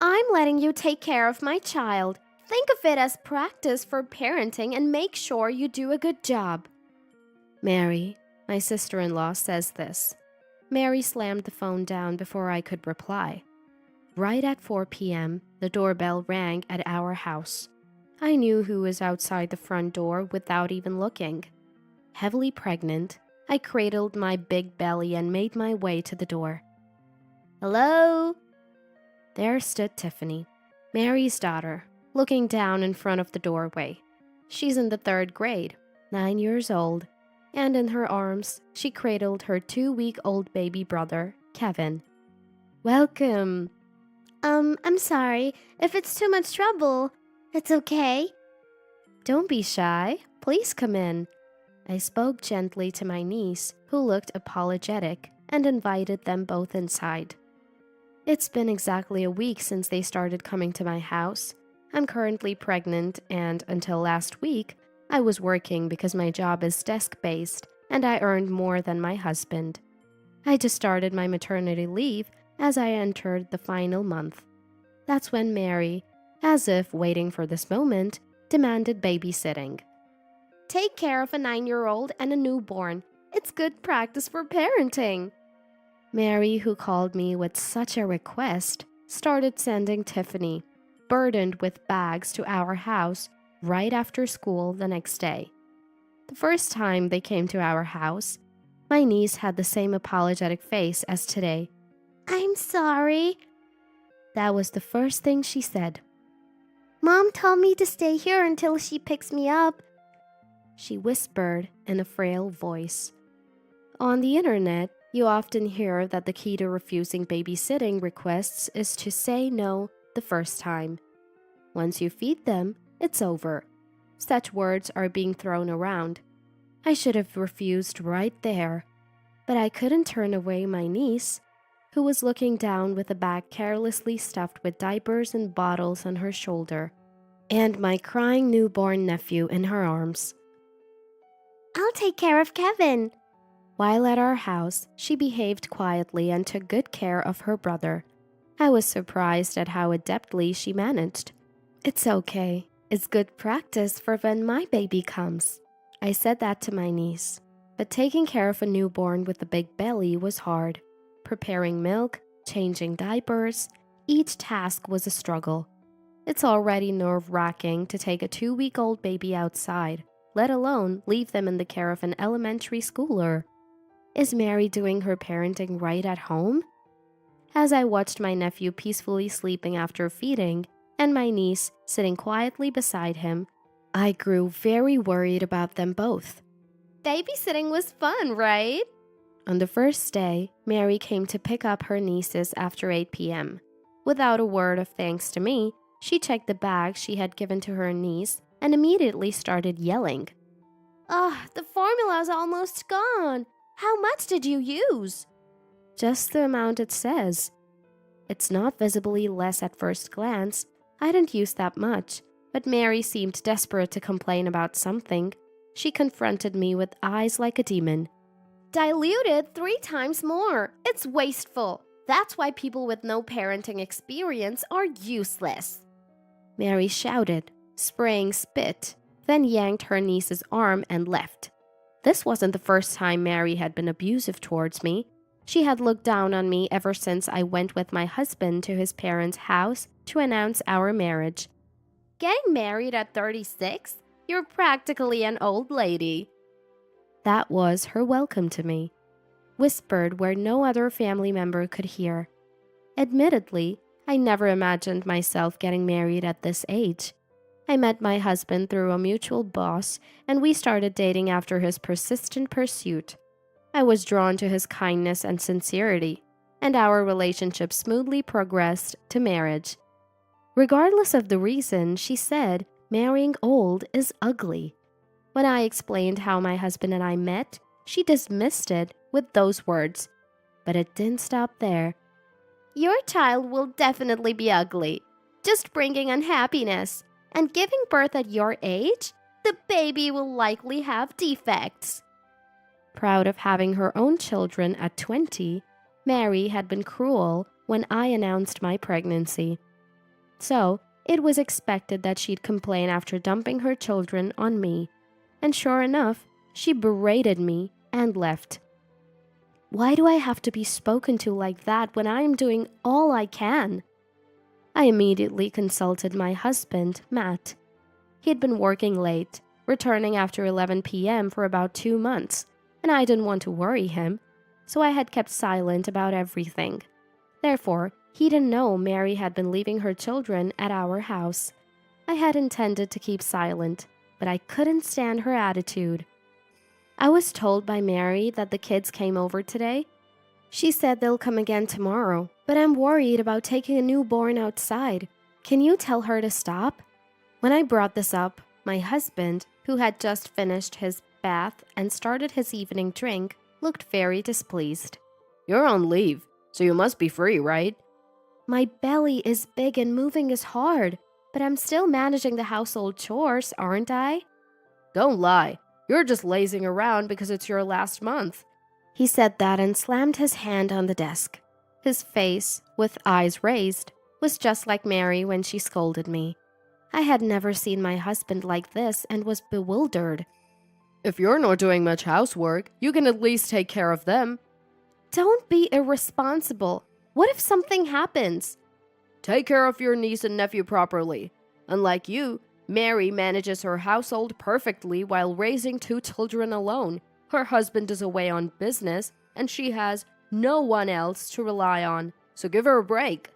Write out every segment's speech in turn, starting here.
I'm letting you take care of my child. Think of it as practice for parenting and make sure you do a good job. Mary, my sister-in-law says this. Mary slammed the phone down before I could reply. Right at 4 p.m., the doorbell rang at our house. I knew who was outside the front door without even looking. Heavily pregnant, I cradled my big belly and made my way to the door. Hello? There stood Tiffany, Mary's daughter, looking down in front of the doorway. She's in the 3rd grade, 9 years old, and in her arms, she cradled her 2-week-old baby brother, Kevin. Welcome. I'm sorry. If it's too much trouble, it's okay. Don't be shy. Please come in. I spoke gently to my niece, who looked apologetic, and invited them both inside. It's been exactly a week since they started coming to my house. I'm currently pregnant, and until last week, I was working because my job is desk-based and I earned more than my husband. I just started my maternity leave as I entered the final month. That's when Mary, as if waiting for this moment, demanded babysitting. Take care of a 9-year-old and a newborn. It's good practice for parenting. Mary, who called me with such a request, started sending Tiffany, burdened with bags, to our house right after school the next day. The first time they came to our house, my niece had the same apologetic face as today. I'm sorry. That was the first thing she said. Mom told me to stay here until she picks me up, she whispered in a frail voice. On the internet, you often hear that the key to refusing babysitting requests is to say no the first time. Once you feed them, it's over. Such words are being thrown around. I should have refused right there, but I couldn't turn away my niece, who was looking down with a bag carelessly stuffed with diapers and bottles on her shoulder, and my crying newborn nephew in her arms. I'll take care of Kevin. While at our house, she behaved quietly and took good care of her brother. I was surprised at how adeptly she managed. It's okay. It's good practice for when my baby comes. I said that to my niece. But taking care of a newborn with a big belly was hard. Preparing milk, changing diapers, each task was a struggle. It's already nerve-wracking to take a 2-week-old baby outside, let alone leave them in the care of an elementary schooler. Is Mary doing her parenting right at home? As I watched my nephew peacefully sleeping after feeding, and my niece sitting quietly beside him, I grew very worried about them both. Babysitting was fun, right? On the first day, Mary came to pick up her nieces after 8 p.m. Without a word of thanks to me, she checked the bag she had given to her niece and immediately started yelling. The formula's almost gone. How much did you use? Just the amount it says. It's not visibly less at first glance. I didn't use that much, but Mary seemed desperate to complain about something. She confronted me with eyes like a demon. Diluted 3 times more. It's wasteful. That's why people with no parenting experience are useless. Mary shouted, spraying spit, then yanked her niece's arm and left. This wasn't the first time Mary had been abusive towards me. She had looked down on me ever since I went with my husband to his parents' house to announce our marriage. Getting married at 36? You're practically an old lady. That was her welcome to me, whispered where no other family member could hear. Admittedly, I never imagined myself getting married at this age. I met my husband through a mutual boss, and we started dating after his persistent pursuit. I was drawn to his kindness and sincerity, and our relationship smoothly progressed to marriage. Regardless of the reason, she said, marrying old is ugly. When I explained how my husband and I met, she dismissed it with those words. But it didn't stop there. Your child will definitely be ugly, just bringing unhappiness. And giving birth at your age, the baby will likely have defects. Proud of having her own children at 20, Mary had been cruel when I announced my pregnancy. So, it was expected that she'd complain after dumping her children on me. And sure enough, she berated me and left. Why do I have to be spoken to like that when I am doing all I can? I immediately consulted my husband, Matt. He'd been working late, returning after 11 p.m. for about 2 months, and I didn't want to worry him, so I had kept silent about everything. Therefore, he didn't know Mary had been leaving her children at our house. I had intended to keep silent, but I couldn't stand her attitude. I was told by Mary that the kids came over today. She said they'll come again tomorrow, but I'm worried about taking a newborn outside. Can you tell her to stop? When I brought this up, my husband, who had just finished his bath and started his evening drink, looked very displeased. You're on leave, so you must be free, right? My belly is big and moving is hard, but I'm still managing the household chores, aren't I? Don't lie. You're just lazing around because it's your last month. He said that and slammed his hand on the desk. His face, with eyes raised, was just like Mary when she scolded me. I had never seen my husband like this and was bewildered. If you're not doing much housework, you can at least take care of them. Don't be irresponsible. What if something happens? Take care of your niece and nephew properly. Unlike you, Mary manages her household perfectly while raising 2 children alone. Her husband is away on business, and she has no one else to rely on, so give her a break.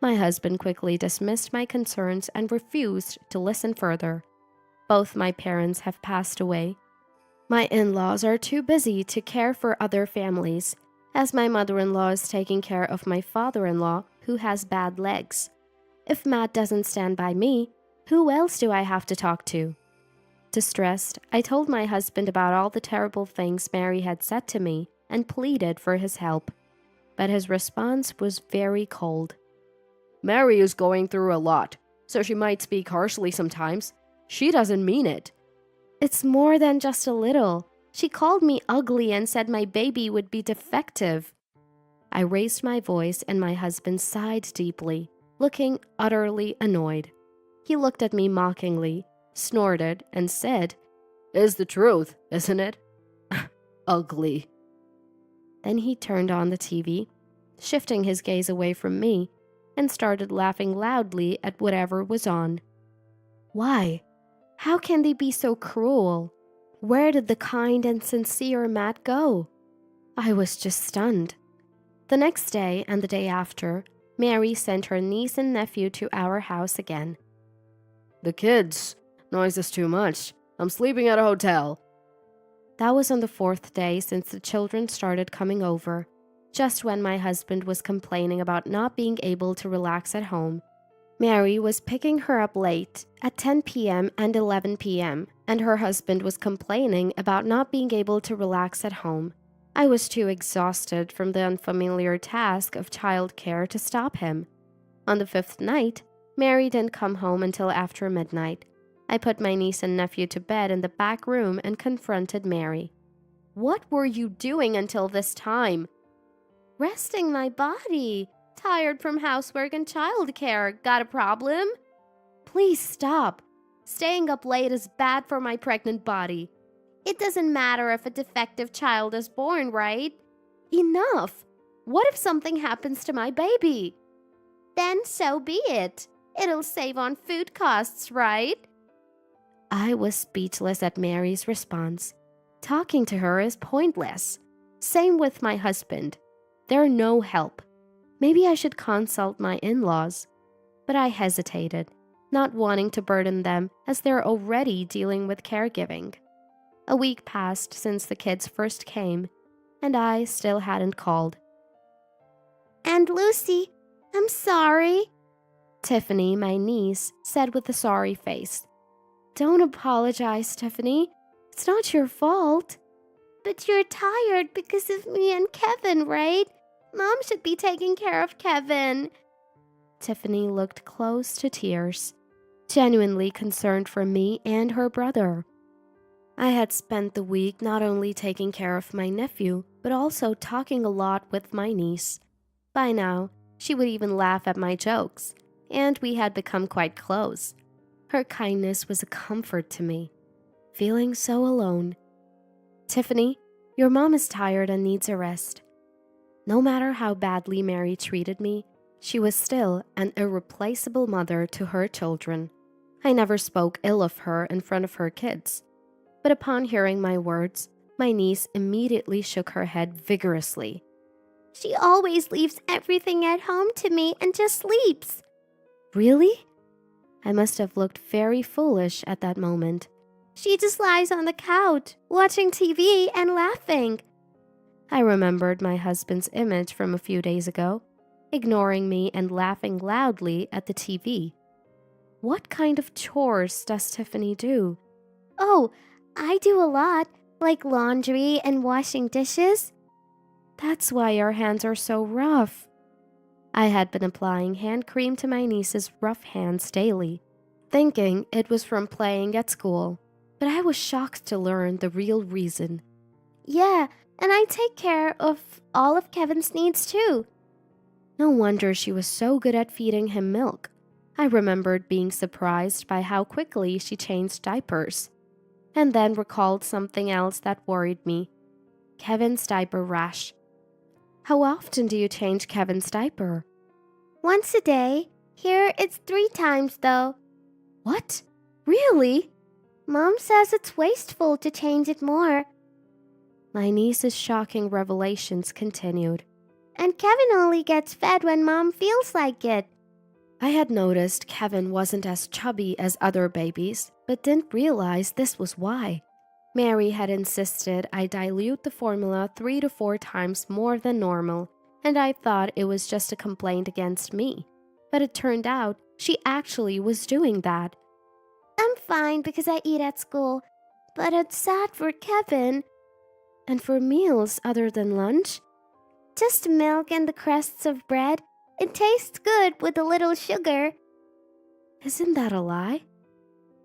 My husband quickly dismissed my concerns and refused to listen further. Both my parents have passed away. My in-laws are too busy to care for other families, as my mother-in-law is taking care of my father-in-law, who has bad legs. If Matt doesn't stand by me, who else do I have to talk to? Distressed, I told my husband about all the terrible things Mary had said to me and pleaded for his help. But his response was very cold. Mary is going through a lot, so she might speak harshly sometimes. She doesn't mean it. It's more than just a little. She called me ugly and said my baby would be defective. I raised my voice and my husband sighed deeply, looking utterly annoyed. He looked at me mockingly, snorted, and said, "Is the truth, isn't it? Ugly." Then he turned on the TV, shifting his gaze away from me, and started laughing loudly at whatever was on. Why? How can they be so cruel? Where did the kind and sincere Matt go? I was just stunned. The next day and the day after, Mary sent her niece and nephew to our house again. The kids. Noise is too much. I'm sleeping at a hotel. That was on the 4th day since the children started coming over, just when my husband was complaining about not being able to relax at home. Mary was picking her up late, at 10 p.m. and 11 p.m., and her husband was complaining about not being able to relax at home. I was too exhausted from the unfamiliar task of childcare to stop him. On the 5th night, Mary didn't come home until after midnight. I put my niece and nephew to bed in the back room and confronted Mary. What were you doing until this time? Resting my body. Tired from housework and childcare. Got a problem? Please stop. Staying up late is bad for my pregnant body. It doesn't matter if a defective child is born, right? Enough! What if something happens to my baby? Then so be it. It'll save on food costs, right? I was speechless at Mary's response. Talking to her is pointless. Same with my husband. They're no help. Maybe I should consult my in-laws. But I hesitated, not wanting to burden them as they're already dealing with caregiving. A week passed since the kids first came, and I still hadn't called. "And Lucy, I'm sorry," Tiffany, my niece, said with a sorry face. Don't apologize, Tiffany. It's not your fault. "But you're tired because of me and Kevin, right? Mom should be taking care of Kevin." Tiffany looked close to tears, genuinely concerned for me and her brother. I had spent the week not only taking care of my nephew, but also talking a lot with my niece. By now, she would even laugh at my jokes. and we had become quite close. Her kindness was a comfort to me, feeling so alone. "Tiffany, your mom is tired and needs a rest." No matter how badly Mary treated me, she was still an irreplaceable mother to her children. I never spoke ill of her in front of her kids, but upon hearing my words, my niece immediately shook her head vigorously. She always leaves everything at home to me and just sleeps. "Really?" I must have looked very foolish at that moment. She just lies on the couch, watching TV and laughing. I remembered my husband's image from a few days ago, ignoring me and laughing loudly at the TV. What kind of chores does Tiffany do? Oh, I do a lot, like laundry and washing dishes. That's why your hands are so rough. I had been applying hand cream to my niece's rough hands daily, thinking it was from playing at school, but I was shocked to learn the real reason. Yeah, and I take care of all of Kevin's needs too. No wonder she was so good at feeding him milk. I remembered being surprised by how quickly she changed diapers, and then recalled something else that worried me: Kevin's diaper rash. How often do you change Kevin's diaper? Once a day. Here it's 3 times though. What? Really? Mom says it's wasteful to change it more. My niece's shocking revelations continued. And Kevin only gets fed when Mom feels like it. I had noticed Kevin wasn't as chubby as other babies, but didn't realize this was why. Mary had insisted I dilute the formula 3 to 4 times more than normal, and I thought it was just a complaint against me. But it turned out she actually was doing that. I'm fine because I eat at school, but it's sad for Kevin. And for meals other than lunch? Just milk and the crusts of bread. It tastes good with a little sugar. Isn't that a lie?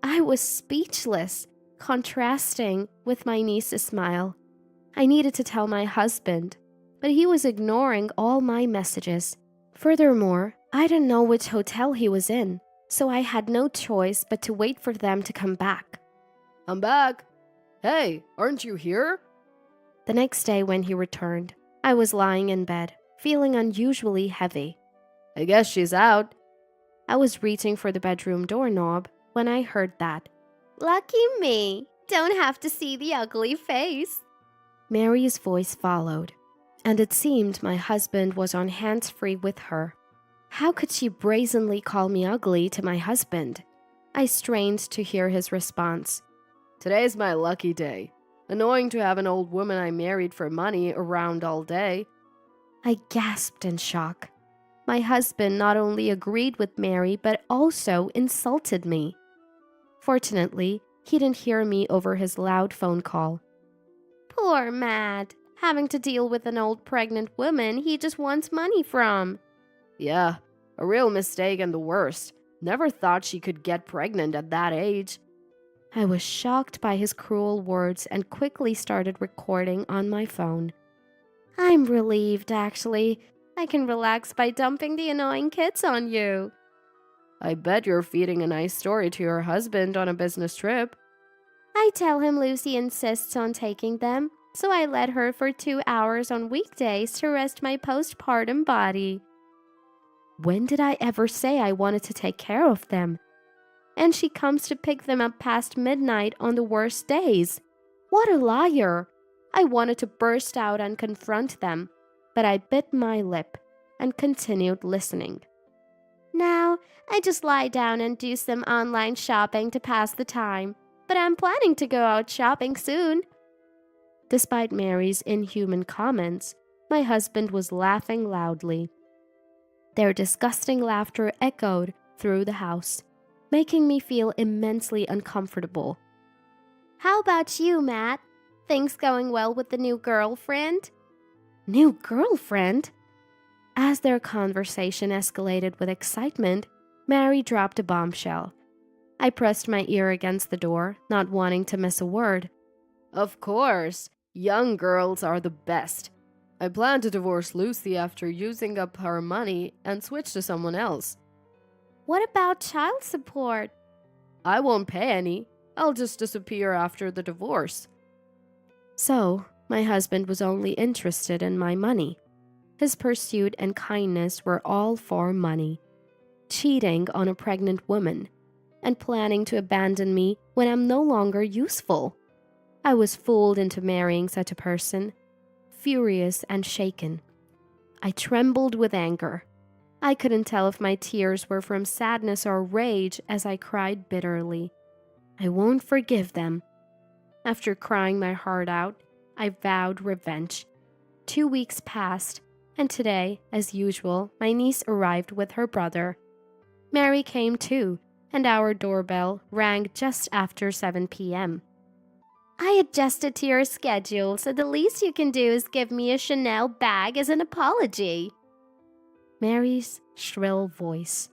I was speechless, contrasting with my niece's smile. I needed to tell my husband, but he was ignoring all my messages. Furthermore, I didn't know which hotel he was in, so I had no choice but to wait for them to come back. "I'm back. Hey, aren't you here?" The next day when he returned, I was lying in bed, feeling unusually heavy. "I guess she's out." I was reaching for the bedroom doorknob when I heard that. Lucky me. Don't have to see the ugly face. Mary's voice followed, and it seemed my husband was on hands-free with her. How could she brazenly call me ugly to my husband? I strained to hear his response. "Today's my lucky day. Annoying to have an old woman I married for money around all day." I gasped in shock. My husband not only agreed with Mary, but also insulted me. Fortunately, he didn't hear me over his loud phone call. Poor Matt. Having to deal with an old pregnant woman he just wants money from. Yeah, a real mistake and the worst. Never thought she could get pregnant at that age. I was shocked by his cruel words and quickly started recording on my phone. I'm relieved, actually. I can relax by dumping the annoying kids on you. I bet you're feeding a nice story to your husband on a business trip. I tell him Lucy insists on taking them, so I let her for 2 hours on weekdays to rest my postpartum body. When did I ever say I wanted to take care of them? And she comes to pick them up past midnight on the worst days. What a liar! I wanted to burst out and confront them, but I bit my lip and continued listening. Now, I just lie down and do some online shopping to pass the time, but I'm planning to go out shopping soon. Despite Mary's inhuman comments, my husband was laughing loudly. Their disgusting laughter echoed through the house, making me feel immensely uncomfortable. How about you, Matt? Things going well with the new girlfriend? New girlfriend? As their conversation escalated with excitement, Mary dropped a bombshell. I pressed my ear against the door, not wanting to miss a word. Of course, young girls are the best. I plan to divorce Lucy after using up her money and switch to someone else. What about child support? I won't pay any. I'll just disappear after the divorce. So, my husband was only interested in my money. His pursuit and kindness were all for money. Cheating on a pregnant woman and planning to abandon me when I'm no longer useful. I was fooled into marrying such a person, furious and shaken. I trembled with anger. I couldn't tell if my tears were from sadness or rage as I cried bitterly. I won't forgive them. After crying my heart out, I vowed revenge. 2 weeks passed, and today, as usual, my niece arrived with her brother. Mary came too, and our doorbell rang just after 7 p.m. I adjusted to your schedule, so the least you can do is give me a Chanel bag as an apology. Mary's shrill voice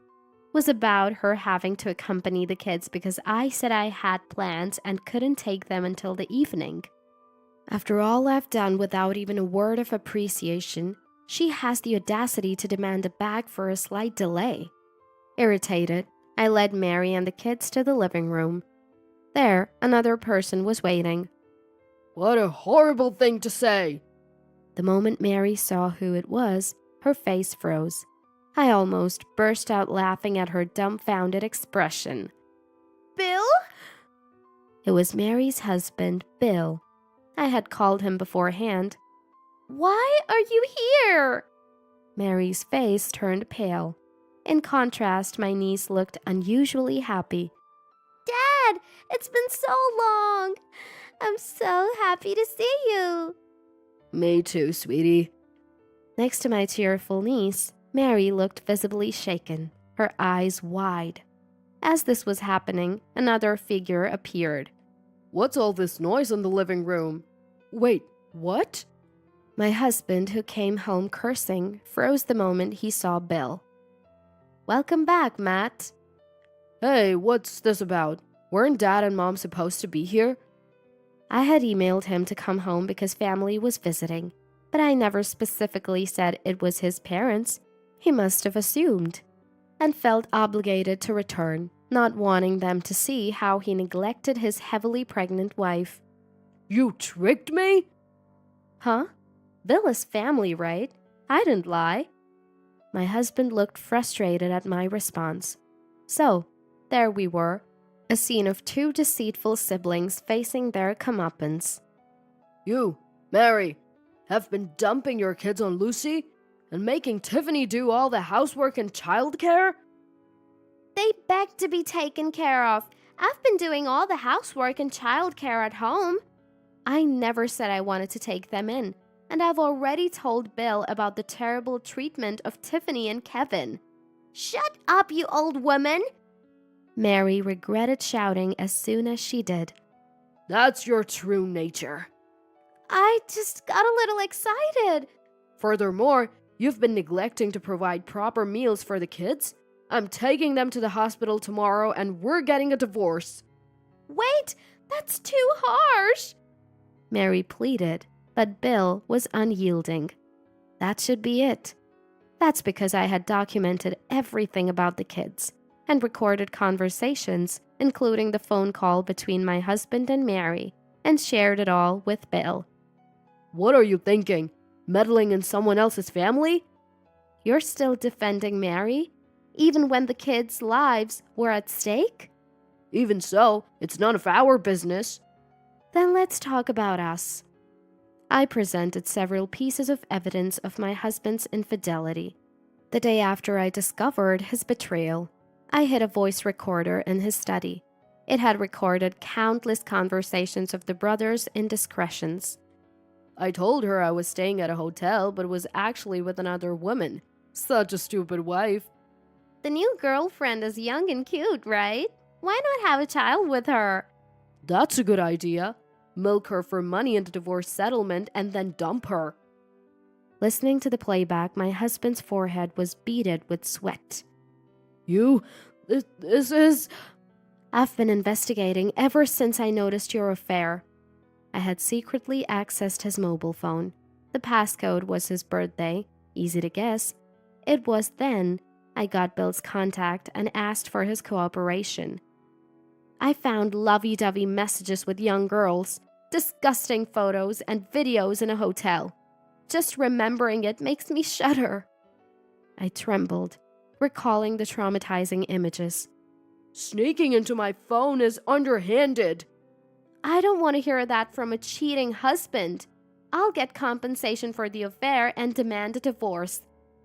was about her having to accompany the kids because I said I had plans and couldn't take them until the evening. After all I've done without even a word of appreciation, she has the audacity to demand a bag for a slight delay. Irritated, I led Mary and the kids to the living room. There, another person was waiting. What a horrible thing to say! The moment Mary saw who it was, her face froze. I almost burst out laughing at her dumbfounded expression. Bill? It was Mary's husband, Bill. I had called him beforehand. Why are you here? Mary's face turned pale. In contrast, my niece looked unusually happy. Dad, it's been so long. I'm so happy to see you. Me too, sweetie. Next to my tearful niece, Mary looked visibly shaken, her eyes wide. As this was happening, another figure appeared. What's all this noise in the living room? Wait, what? My husband, who came home cursing, froze the moment he saw Bill. Welcome back, Matt. Hey, what's this about? Weren't Dad and Mom supposed to be here? I had emailed him to come home because family was visiting, but I never specifically said it was his parents. He must have assumed, and felt obligated to return, not wanting them to see how he neglected his heavily pregnant wife. You tricked me? Huh? Bill is family, right? I didn't lie. My husband looked frustrated at my response. So, there we were, a scene of two deceitful siblings facing their comeuppance. You, Mary, have been dumping your kids on Lucy and making Tiffany do all the housework and childcare? They beg to be taken care of. I've been doing all the housework and childcare at home. I never said I wanted to take them in, and I've already told Bill about the terrible treatment of Tiffany and Kevin. Shut up, you old woman! Mary regretted shouting as soon as she did. That's your true nature. I just got a little excited. Furthermore, you've been neglecting to provide proper meals for the kids. I'm taking them to the hospital tomorrow and we're getting a divorce. Wait, that's too harsh. Mary pleaded, but Bill was unyielding. That should be it. That's because I had documented everything about the kids and recorded conversations, including the phone call between my husband and Mary, and shared it all with Bill. What are you thinking? Meddling in someone else's family? You're still defending Mary, even when the kids' lives were at stake? Even so, it's none of our business. Then let's talk about us. I presented several pieces of evidence of my husband's infidelity. The day after I discovered his betrayal, I hid a voice recorder in his study. It had recorded countless conversations of the brothers' indiscretions. I told her I was staying at a hotel, but was actually with another woman. Such a stupid wife. The new girlfriend is young and cute, right? Why not have a child with her? That's a good idea. Milk her for money in the divorce settlement and then dump her. Listening to the playback, my husband's forehead was beaded with sweat. This is... I've been investigating ever since I noticed your affair. I had secretly accessed his mobile phone. The passcode was his birthday. Easy to guess. It was then I got Bill's contact and asked for his cooperation. I found lovey-dovey messages with young girls, disgusting photos and videos in a hotel. Just remembering it makes me shudder. I trembled, recalling the traumatizing images. Sneaking into my phone is underhanded. I don't want to hear that from a cheating husband. I'll get compensation for the affair and demand a divorce.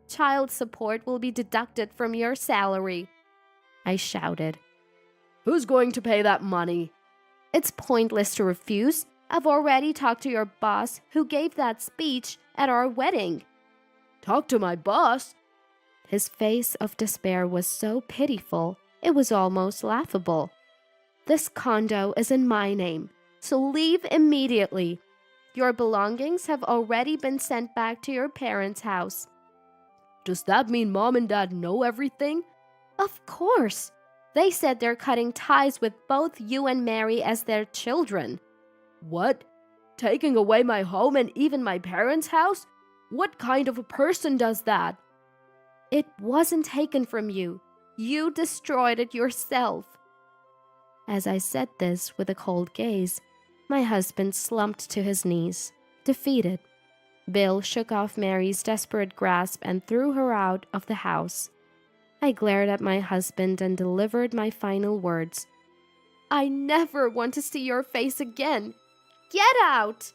Child support will be deducted from your salary. I shouted. Who's going to pay that money? It's pointless to refuse. I've already talked to your boss who gave that speech at our wedding. Talk to my boss? His face of despair was so pitiful, it was almost laughable. This condo is in my name, so leave immediately. Your belongings have already been sent back to your parents' house. Does that mean Mom and Dad know everything? Of course. They said they're cutting ties with both you and Mary as their children. What? Taking away my home and even my parents' house? What kind of a person does that? It wasn't taken from you. You destroyed it yourself. As I said this with a cold gaze, my husband slumped to his knees, defeated. Bill shook off Mary's desperate grasp and threw her out of the house. I glared at my husband and delivered my final words. I never want to see your face again. Get out!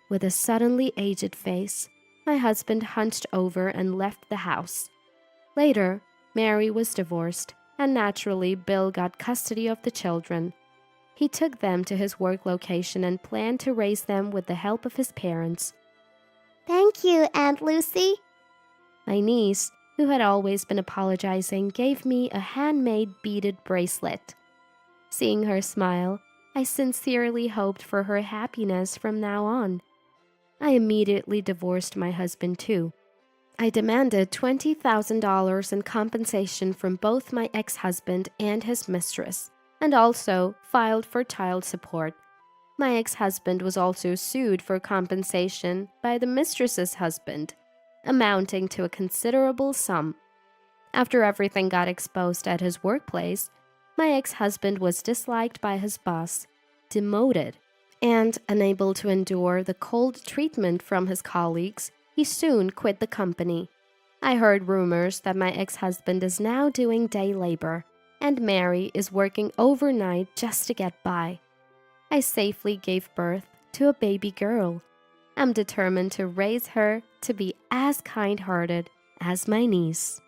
With a suddenly aged face, my husband hunched over and left the house. Later, Mary was divorced, and naturally Bill got custody of the children. He took them to his work location and planned to raise them with the help of his parents. Thank you, Aunt Lucy. My niece, who had always been apologizing, gave me a handmade beaded bracelet. Seeing her smile, I sincerely hoped for her happiness from now on. I immediately divorced my husband too. I demanded $20,000 in compensation from both my ex-husband and his mistress, and also filed for child support. My ex-husband was also sued for compensation by the mistress's husband, amounting to a considerable sum. After everything got exposed at his workplace, my ex-husband was disliked by his boss, demoted, and unable to endure the cold treatment from his colleagues, he soon quit the company. I heard rumors that my ex-husband is now doing day labor, and Mary is working overnight just to get by. I safely gave birth to a baby girl. I'm determined to raise her to be as kind-hearted as my niece.